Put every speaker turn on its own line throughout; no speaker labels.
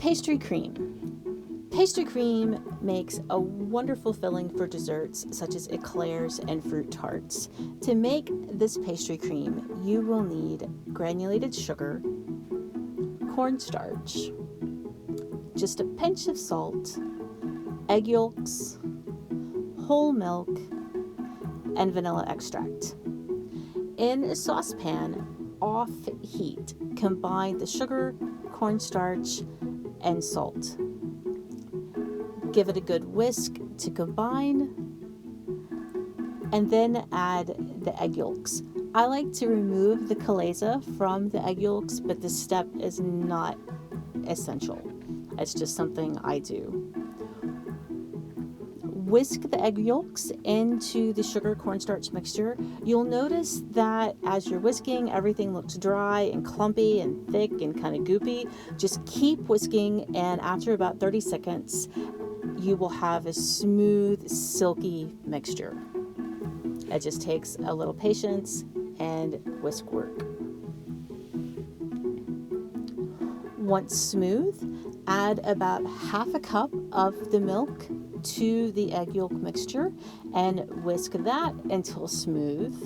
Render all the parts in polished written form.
Pastry cream. Pastry cream makes a wonderful filling for desserts such as eclairs and fruit tarts. To make this pastry cream, you will need granulated sugar, cornstarch, just a pinch of salt, egg yolks, whole milk, and vanilla extract. In a saucepan, off heat, combine the sugar, cornstarch, and salt. Give it a good whisk to combine, and then add the egg yolks. I like to remove the chalaza from the egg yolks, but this step is not essential. It's just something I do. Whisk the egg yolks into the sugar cornstarch mixture. You'll notice that as you're whisking, everything looks dry and clumpy and thick and kind of goopy. Just keep whisking, and after about 30 seconds, you will have a smooth, silky mixture. It just takes a little patience and whisk work. Once smooth, add about half a cup of the milk to the egg yolk mixture and whisk that until smooth,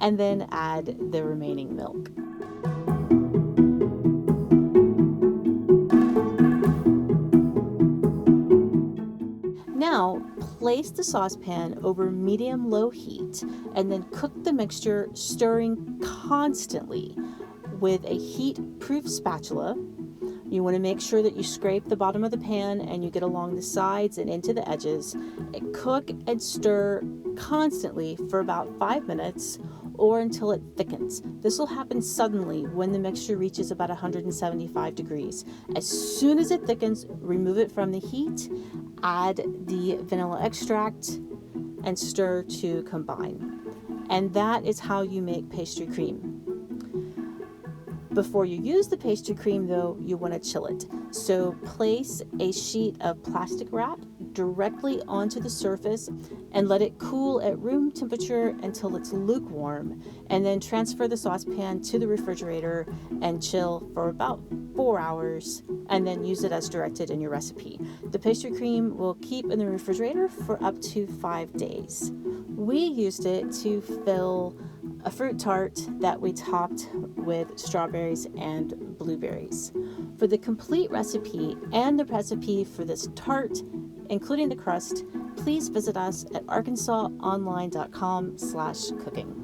and then add the remaining milk. Now, place the saucepan over medium-low heat and then cook the mixture, stirring constantly with a heat-proof spatula. You want to make sure that you scrape the bottom of the pan and you get along the sides and into the edges. Cook and stir constantly for about 5 minutes or until it thickens. This will happen suddenly when the mixture reaches about 175 degrees. As soon as it thickens, remove it from the heat, add the vanilla extract, and stir to combine. And that is how you make pastry cream. Before you use the pastry cream, though, you want to chill it. So place a sheet of plastic wrap directly onto the surface and let it cool at room temperature until it's lukewarm, and then transfer the saucepan to the refrigerator and chill for about 4 hours, and then use it as directed in your recipe. The pastry cream will keep in the refrigerator for up to 5 days. We used it to fill a fruit tart that we topped with strawberries and blueberries. For the complete recipe and the recipe for this tart, including the crust, please visit us at arkansasonline.com/cooking.